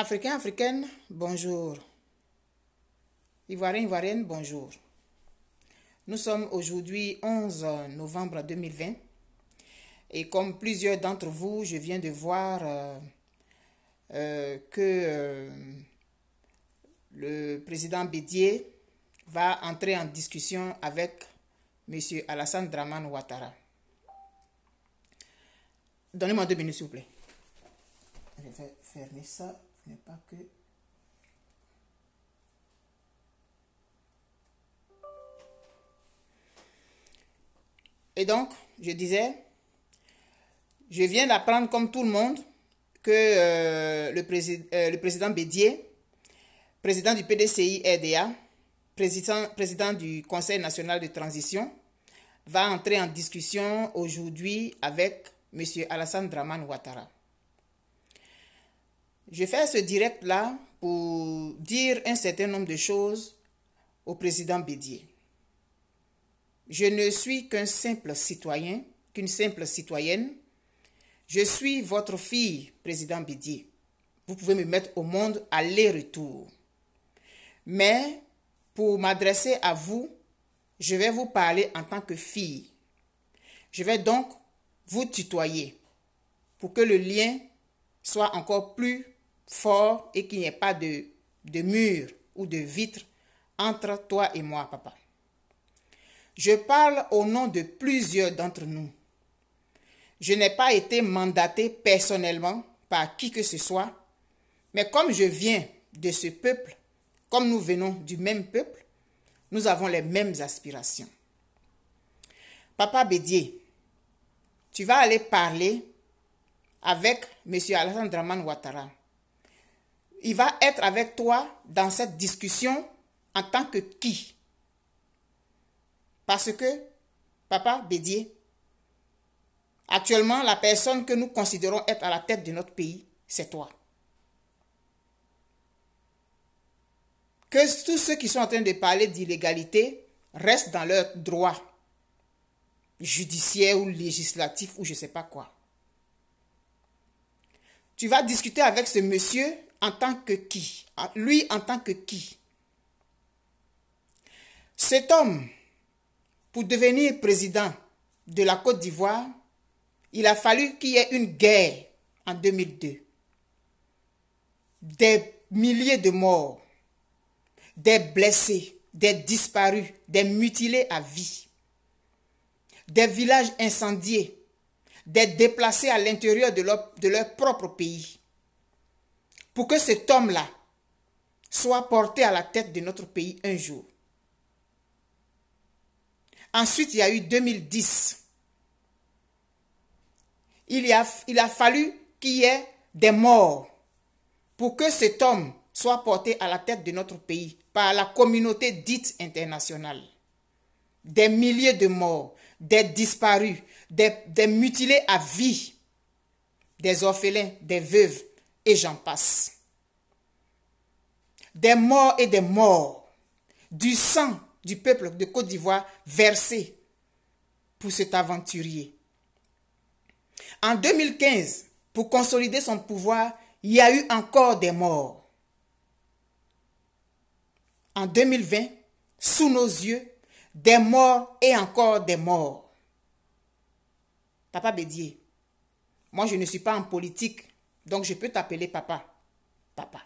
Africains, Africaines, bonjour. Ivoiriens, Ivoiriennes, bonjour. Nous sommes aujourd'hui 11 novembre 2020 et comme plusieurs d'entre vous, je viens de voir que le président Bédié va entrer en discussion avec M. Alassane Dramane Ouattara. Donnez-moi 2 minutes, s'il vous plaît. Je vais fermer ça. Ce n'est pas que... Et donc, je disais, je viens d'apprendre comme tout le monde que le président Bédié, président du PDCI-RDA, président du Conseil national de transition, va entrer en discussion aujourd'hui avec M. Alassane Dramane Ouattara. Je fais ce direct-là pour dire un certain nombre de choses au président Bédié. Je ne suis qu'un simple citoyen, qu'une simple citoyenne. Je suis votre fille, président Bédié. Vous pouvez me mettre au monde aller-retour. Mais pour m'adresser à vous, je vais vous parler en tant que fille. Je vais donc vous tutoyer pour que le lien soit encore plus fort et qu'il n'y ait pas de mur ou de vitre entre toi et moi, papa. Je parle au nom de plusieurs d'entre nous. Je n'ai pas été mandaté personnellement par qui que ce soit, mais comme je viens de ce peuple, comme nous venons du même peuple, nous avons les mêmes aspirations. Papa Bédié, tu vas aller parler avec M. Alassane Dramane Ouattara. Il va être avec toi dans cette discussion en tant que qui? Parce que, Papa Bédié, actuellement, la personne que nous considérons être à la tête de notre pays, c'est toi. Que tous ceux qui sont en train de parler d'illégalité restent dans leurs droits judiciaires ou législatifs ou je ne sais pas quoi. Tu vas discuter avec ce monsieur en tant que qui? Lui en tant que qui? Cet homme, pour devenir président de la Côte d'Ivoire, il a fallu qu'il y ait une guerre en 2002. Des milliers de morts, des blessés, des disparus, des mutilés à vie, des villages incendiés, des déplacés à l'intérieur de leur propre pays. Pour que cet homme-là soit porté à la tête de notre pays un jour. Ensuite, il y a eu 2010. Il a fallu qu'il y ait des morts pour que cet homme soit porté à la tête de notre pays par la communauté dite internationale. Des milliers de morts, des disparus, des mutilés à vie, des orphelins, des veuves, et j'en passe. Des morts et des morts, du sang du peuple de Côte d'Ivoire versé pour cet aventurier. En 2015, pour consolider son pouvoir, il y a eu encore des morts. En 2020, sous nos yeux, des morts et encore des morts. Papa Bédié, moi je ne suis pas en politique, donc je peux t'appeler papa. Papa.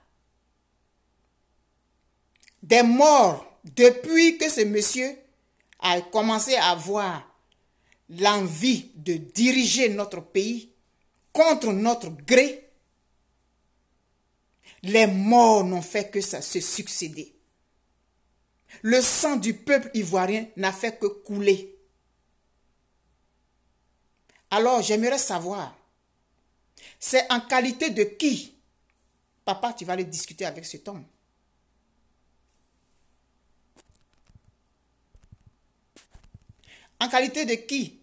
Des morts depuis que ce monsieur a commencé à avoir l'envie de diriger notre pays contre notre gré. Les morts n'ont fait que ça se succéder. Le sang du peuple ivoirien n'a fait que couler. Alors j'aimerais savoir, c'est en qualité de qui? Papa, tu vas aller discuter avec cet homme. En qualité de qui?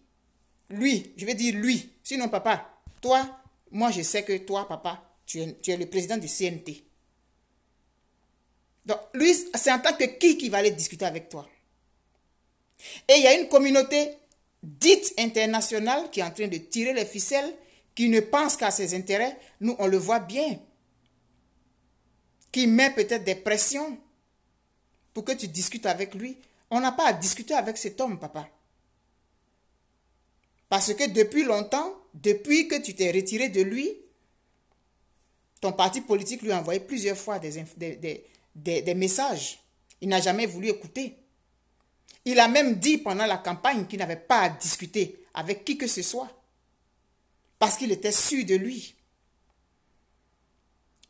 Lui, je vais dire lui. Sinon, papa, toi, moi je sais que toi, papa, tu es le président du CNT. Donc, lui, c'est en tant que qui va aller discuter avec toi. Et il y a une communauté dite internationale qui est en train de tirer les ficelles, qui ne pense qu'à ses intérêts. Nous, on le voit bien. qui met peut-être des pressions pour que tu discutes avec lui. On n'a pas à discuter avec cet homme, papa. Parce que depuis longtemps, depuis que tu t'es retiré de lui, ton parti politique lui a envoyé plusieurs fois des messages. Il n'a jamais voulu écouter. Il a même dit pendant la campagne qu'il n'avait pas à discuter avec qui que ce soit. Parce qu'il était sûr de lui.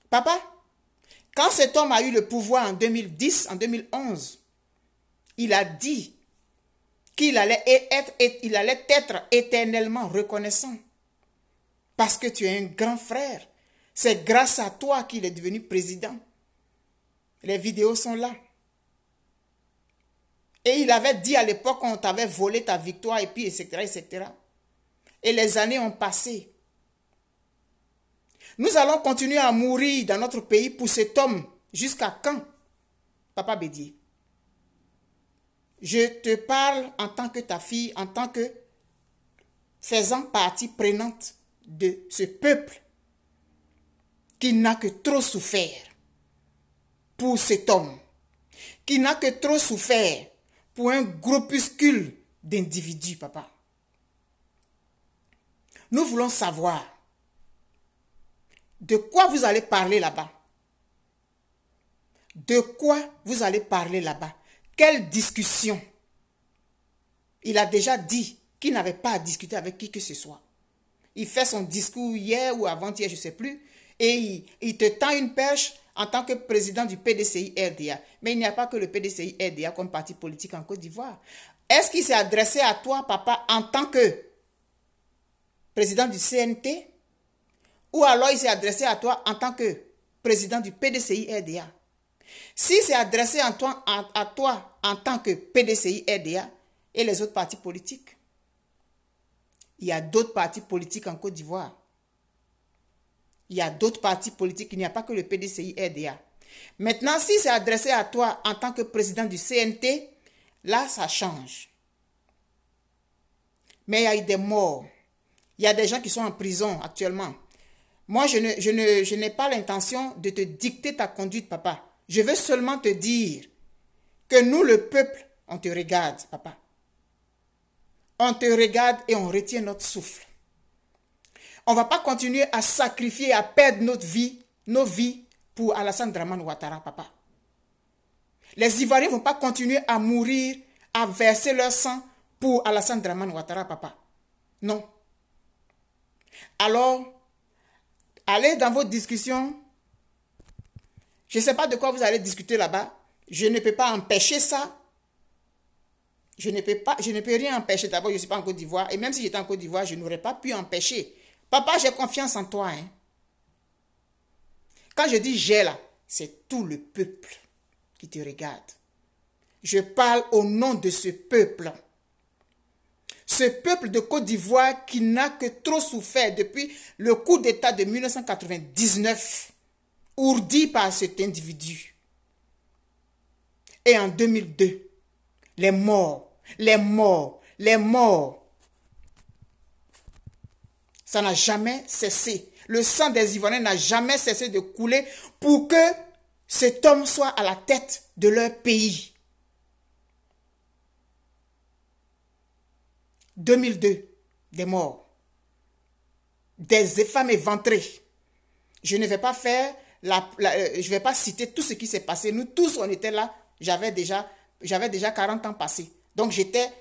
Papa, quand cet homme a eu le pouvoir en 2010, en 2011, il a dit qu'il allait être éternellement reconnaissant. Parce que tu es un grand frère. C'est grâce à toi qu'il est devenu président. Les vidéos sont là. Et il avait dit à l'époque qu'on t'avait volé ta victoire et puis etc. etc. Et les années ont passé. Nous allons continuer à mourir dans notre pays pour cet homme. Jusqu'à quand, Papa Bédié? Je te parle en tant que ta fille, en tant que faisant partie prenante de ce peuple qui n'a que trop souffert pour cet homme, qui n'a que trop souffert pour un groupuscule d'individus, papa. Nous voulons savoir de quoi vous allez parler là-bas. De quoi vous allez parler là-bas? Quelle discussion? Il a déjà dit qu'il n'avait pas à discuter avec qui que ce soit. Il fait son discours hier ou avant-hier, je ne sais plus, et il te tend une perche en tant que président du PDCI-RDA. Mais il n'y a pas que le PDCI-RDA comme parti politique en Côte d'Ivoire. Est-ce qu'il s'est adressé à toi, papa, en tant que président du CNT? Ou alors il s'est adressé à toi en tant que président du PDCI-RDA? S'il s'est adressé à toi en tant que PDCI-RDA et les autres partis politiques, il y a d'autres partis politiques en Côte d'Ivoire. Il y a d'autres partis politiques, il n'y a pas que le PDCI-RDA. Maintenant, s'il s'est adressé à toi en tant que président du CNT, là, ça change. Mais il y a eu des morts. Il y a des gens qui sont en prison actuellement. Moi, je n'ai pas l'intention de te dicter ta conduite, papa. Je veux seulement te dire que nous, le peuple, on te regarde, papa. On te regarde et on retient notre souffle. On ne va pas continuer à sacrifier, à perdre nos vies pour Alassane Dramane Ouattara, papa. Les Ivoiriens ne vont pas continuer à mourir, à verser leur sang pour Alassane Dramane Ouattara, papa. Non. Alors, allez dans vos discussions. Je ne sais pas de quoi vous allez discuter là-bas. Je ne peux pas empêcher ça. Je ne peux rien empêcher. D'abord, je ne suis pas en Côte d'Ivoire. Et même si j'étais en Côte d'Ivoire, je n'aurais pas pu empêcher. Papa, j'ai confiance en toi. Hein. Quand je dis j'ai là, c'est tout le peuple qui te regarde. Je parle au nom de ce peuple. Ce peuple de Côte d'Ivoire qui n'a que trop souffert depuis le coup d'État de 1999, ourdi par cet individu. Et en 2002, les morts. Ça n'a jamais cessé. Le sang des Ivoiriens n'a jamais cessé de couler pour que cet homme soit à la tête de leur pays. 2002, des morts. Des femmes éventrées. Je ne vais pas faire, je vais pas citer tout ce qui s'est passé. Nous tous, on était là. J'avais déjà 40 ans passés. Donc, j'étais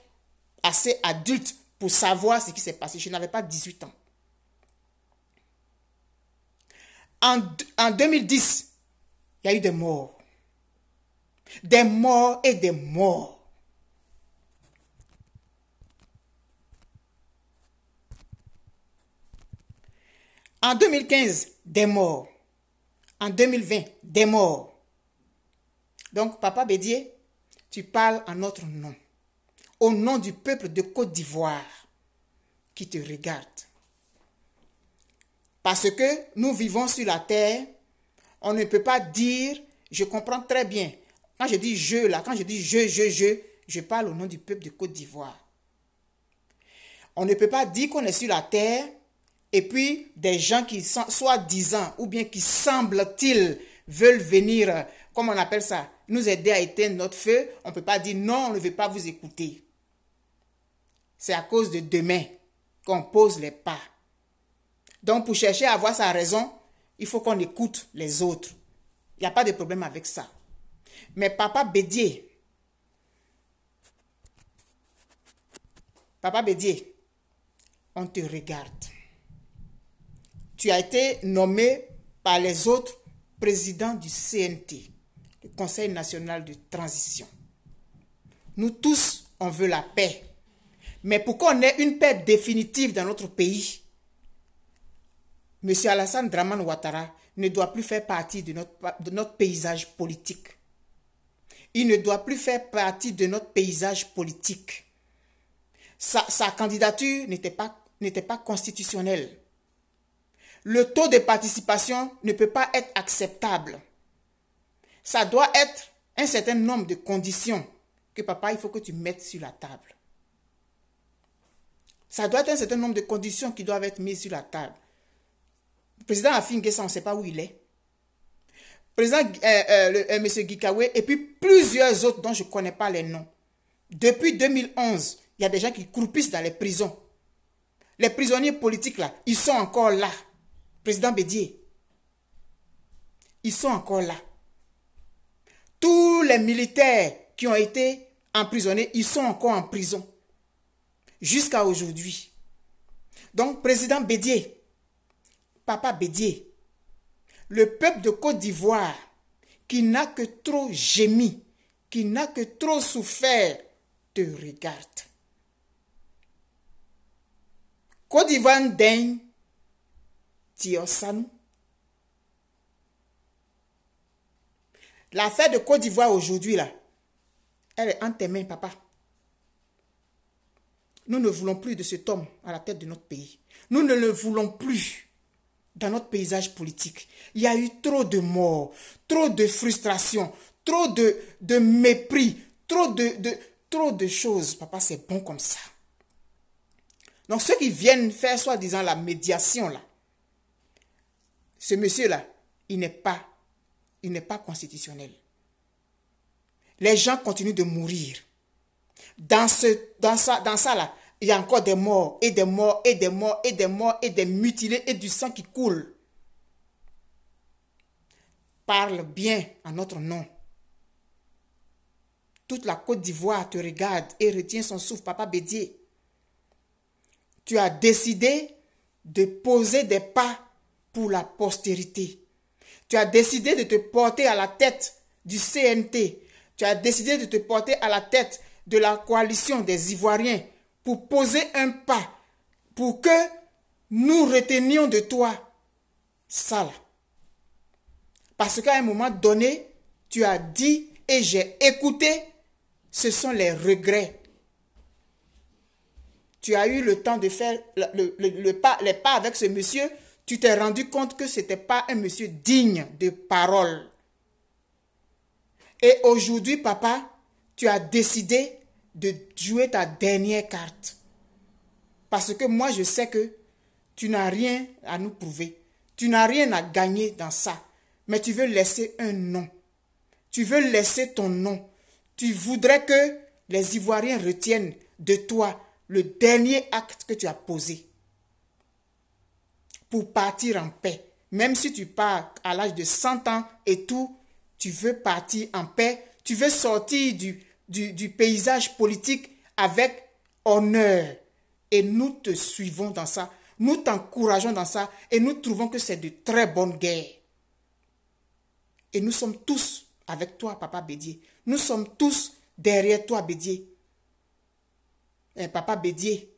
assez adulte pour savoir ce qui s'est passé. Je n'avais pas 18 ans. En 2010, il y a eu des morts. Des morts et des morts. En 2015, des morts. En 2020, des morts. Donc, Papa Bédié, tu parles en notre nom. Au nom du peuple de Côte d'Ivoire qui te regarde. Parce que nous vivons sur la terre, on ne peut pas dire, je comprends très bien. Quand je dis je, là, quand je dis je parle au nom du peuple de Côte d'Ivoire. On ne peut pas dire qu'on est sur la terre et puis des gens qui sont soi-disant ou bien qui semblent-ils veulent venir, comment on appelle ça, nous aider à éteindre notre feu, on ne peut pas dire non, on ne veut pas vous écouter. C'est à cause de demain qu'on pose les pas. Donc, pour chercher à avoir sa raison, il faut qu'on écoute les autres. Il n'y a pas de problème avec ça. Mais Papa Bédié, on te regarde. Tu as été nommé par les autres présidents du CNT, le Conseil national de transition. Nous tous, on veut la paix. Mais pour qu'on ait une paix définitive dans notre pays, M. Alassane Dramane Ouattara ne doit plus faire partie de notre paysage politique. Il ne doit plus faire partie de notre paysage politique. Sa candidature n'était pas constitutionnelle. Le taux de participation ne peut pas être acceptable. Ça doit être un certain nombre de conditions que, papa, il faut que tu mettes sur la table. Ça doit être un certain nombre de conditions qui doivent être mises sur la table. Le président Afin Guessa, on ne sait pas où il est. Le président M. Gikawe et puis plusieurs autres dont je ne connais pas les noms. Depuis 2011, il y a des gens qui croupissent dans les prisons. Les prisonniers politiques, là, ils sont encore là. Président Bédié, ils sont encore là. Tous les militaires qui ont été emprisonnés, ils sont encore en prison. Jusqu'à aujourd'hui. Donc, président Bédié, Papa Bédié, le peuple de Côte d'Ivoire, qui n'a que trop gémi, qui n'a que trop souffert, te regarde. Côte d'Ivoire daigne, Tiosanou. L'affaire de Côte d'Ivoire aujourd'hui, là, elle est entre tes mains, papa. Nous ne voulons plus de cet homme à la tête de notre pays. Nous ne le voulons plus dans notre paysage politique. Il y a eu trop de morts, trop de frustration, trop de mépris, trop de choses. Papa, c'est bon comme ça. Donc, ceux qui viennent faire soi-disant la médiation, là, ce monsieur-là, il n'est pas constitutionnel. Les gens continuent de mourir. Dans ça là, il y a encore des morts, et des morts, et des morts, et des morts, et des mutilés, et du sang qui coule. Parle bien en notre nom. Toute la Côte d'Ivoire te regarde et retient son souffle, Papa Bédié. Tu as décidé de poser des pas pour la postérité. Tu as décidé de te porter à la tête du CNT. Tu as décidé de te porter à la tête de la coalition des Ivoiriens pour poser un pas, pour que nous retenions de toi ça là. Parce qu'à un moment donné, tu as dit et j'ai écouté, ce sont les regrets. Tu as eu le temps de faire les pas avec ce monsieur, tu t'es rendu compte que ce n'était pas un monsieur digne de parole. Et aujourd'hui, papa, tu as décidé de jouer ta dernière carte. Parce que moi, je sais que tu n'as rien à nous prouver. Tu n'as rien à gagner dans ça. Mais tu veux laisser un nom. Tu veux laisser ton nom. Tu voudrais que les Ivoiriens retiennent de toi le dernier acte que tu as posé. Pour partir en paix. Même si tu pars à l'âge de 100 ans et tout, tu veux partir en paix. Tu veux sortir du paysage politique avec honneur. Et nous te suivons dans ça. Nous t'encourageons dans ça. Et nous trouvons que c'est de très bonnes guerres. Et nous sommes tous avec toi, Papa Bédié. Nous sommes tous derrière toi, Bédié. Papa Bédié.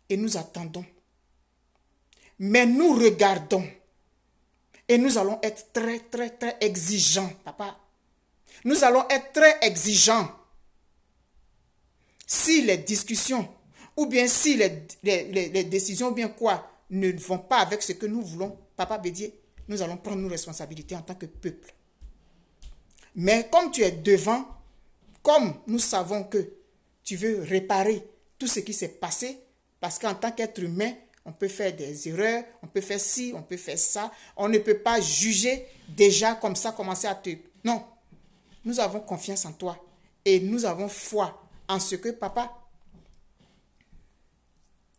Et nous attendons. Mais nous regardons. Et nous allons être très, très, très exigeants, papa. Nous allons être très exigeants. Si les discussions, ou bien si les décisions, ou bien quoi, ne vont pas avec ce que nous voulons, Papa Bédié, nous allons prendre nos responsabilités en tant que peuple. Mais comme tu es devant, comme nous savons que tu veux réparer tout ce qui s'est passé, parce qu'en tant qu'être humain, on peut faire des erreurs, on peut faire ci, on peut faire ça. On ne peut pas juger déjà comme ça, commencer à te... Non, nous avons confiance en toi et nous avons foi en ce que, papa,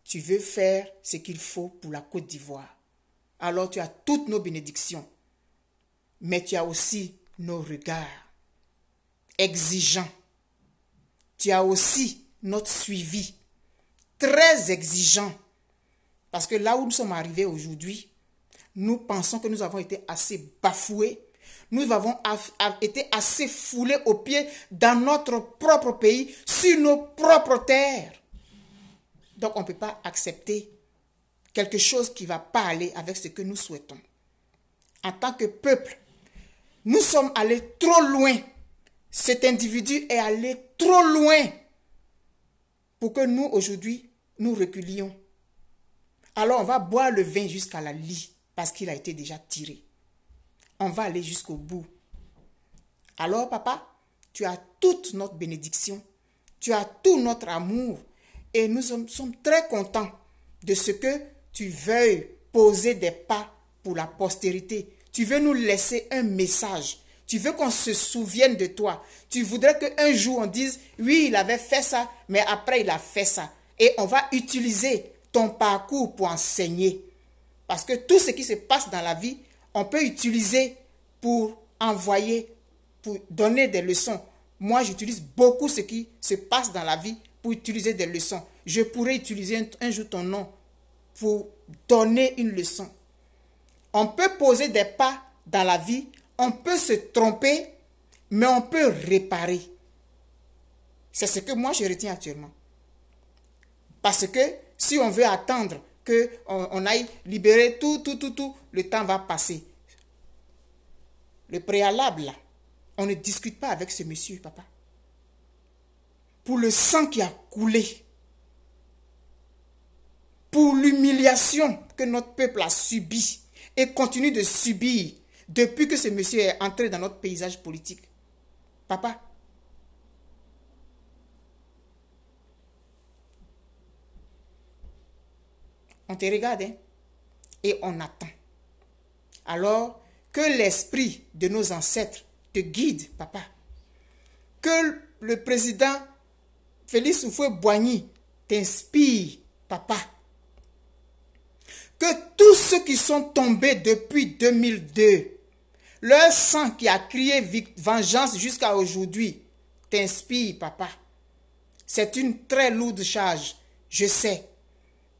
tu veux faire ce qu'il faut pour la Côte d'Ivoire. Alors tu as toutes nos bénédictions, mais tu as aussi nos regards exigeants. Tu as aussi notre suivi très exigeant. Parce que là où nous sommes arrivés aujourd'hui, nous pensons que nous avons été assez bafoués. Nous avons été assez foulés aux pieds dans notre propre pays, sur nos propres terres. Donc on ne peut pas accepter quelque chose qui ne va pas aller avec ce que nous souhaitons. En tant que peuple, nous sommes allés trop loin. Cet individu est allé trop loin pour que nous, aujourd'hui, nous reculions. Alors on va boire le vin jusqu'à la lie parce qu'il a été déjà tiré. On va aller jusqu'au bout. Alors papa, tu as toute notre bénédiction. Tu as tout notre amour. Et nous sommes très contents de ce que tu veuilles poser des pas pour la postérité. Tu veux nous laisser un message. Tu veux qu'on se souvienne de toi. Tu voudrais qu'un jour on dise, oui, il avait fait ça, mais après il a fait ça. Et on va utiliser ton parcours pour enseigner. Parce que tout ce qui se passe dans la vie, on peut utiliser pour envoyer, pour donner des leçons. Moi, j'utilise beaucoup ce qui se passe dans la vie pour utiliser des leçons. Je pourrais utiliser un jour ton nom pour donner une leçon. On peut poser des pas dans la vie, on peut se tromper, mais on peut réparer. C'est ce que moi je retiens actuellement. Parce que si on veut attendre qu'on aille libérer tout, le temps va passer. Le préalable, là, on ne discute pas avec ce monsieur, papa. Pour le sang qui a coulé, pour l'humiliation que notre peuple a subie et continue de subir depuis que ce monsieur est entré dans notre paysage politique. Papa, on te regarde, hein, et on attend. Alors, que l'esprit de nos ancêtres te guide, papa. Que le président Félix Houphouët-Boigny t'inspire, papa. Que tous ceux qui sont tombés depuis 2002, leur sang qui a crié vengeance jusqu'à aujourd'hui, t'inspire, papa. C'est une très lourde charge, je sais.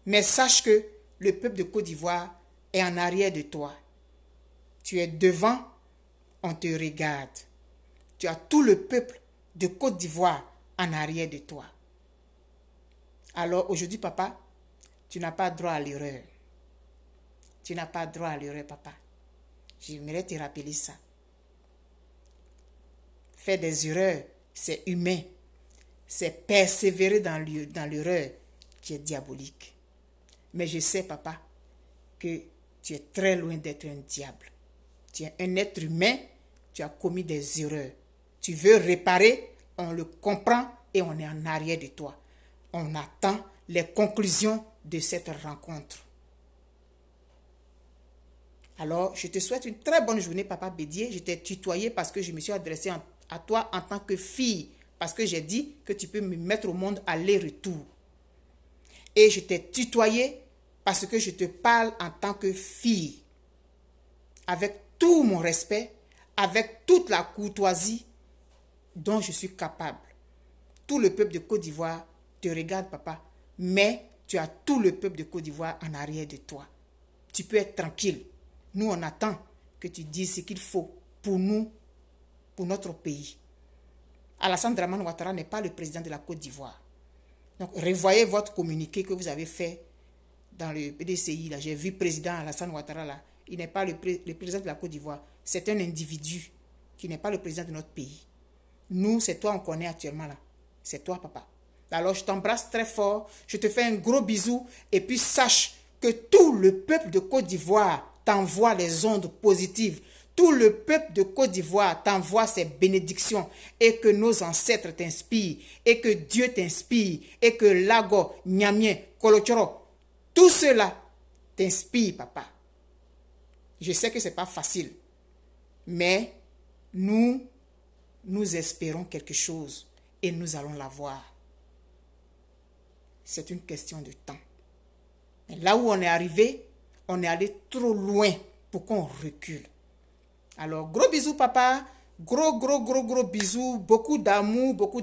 Mais sache que le peuple de Côte d'Ivoire est en arrière de toi. Tu es devant, on te regarde. Tu as tout le peuple de Côte d'Ivoire en arrière de toi. Alors aujourd'hui, papa, tu n'as pas droit à l'erreur. Tu n'as pas droit à l'erreur, papa. J'aimerais te rappeler ça. Faire des erreurs, c'est humain. C'est persévérer dans l'erreur qui est diabolique. Mais je sais, papa, que tu es très loin d'être un diable. Tu es un être humain, tu as commis des erreurs. Tu veux réparer, on le comprend et on est en arrière de toi. On attend les conclusions de cette rencontre. Alors, je te souhaite une très bonne journée, papa Bédié. Je t'ai tutoyé parce que je me suis adressée à toi en tant que fille. Parce que j'ai dit que tu peux me mettre au monde aller-retour. Et je t'ai tutoyé parce que je te parle en tant que fille. Avec tout mon respect, avec toute la courtoisie dont je suis capable. Tout le peuple de Côte d'Ivoire te regarde, papa. Mais tu as tout le peuple de Côte d'Ivoire en arrière de toi. Tu peux être tranquille. Nous, on attend que tu dises ce qu'il faut pour nous, pour notre pays. Alassane Dramane Ouattara n'est pas le président de la Côte d'Ivoire. Donc, revoyez votre communiqué que vous avez fait dans le PDCI. J'ai vu le président Alassane Ouattara là. Il n'est pas le président de la Côte d'Ivoire. C'est un individu qui n'est pas le président de notre pays. Nous, c'est toi, on connaît actuellement là. C'est toi, papa. Alors, je t'embrasse très fort. Je te fais un gros bisou. Et puis, sache que tout le peuple de Côte d'Ivoire t'envoie les ondes positives. Tout le peuple de Côte d'Ivoire t'envoie ses bénédictions et que nos ancêtres t'inspirent et que Dieu t'inspire et que Lago, Niamien, Kolochoro Tout cela t'inspire, papa. Je sais que ce n'est pas facile, mais nous espérons quelque chose et nous allons l'avoir. C'est une question de temps. Mais là où on est arrivé, on est allé trop loin pour qu'on recule. Alors, gros bisous, papa. Gros bisous. Beaucoup d'amour, beaucoup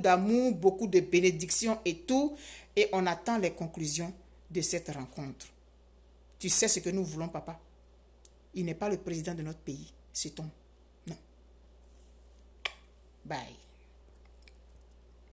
de bénédictions et tout. Et on attend les conclusions de cette rencontre. Tu sais ce que nous voulons, papa? Il n'est pas le président de notre pays. C'est ton. Non. Bye.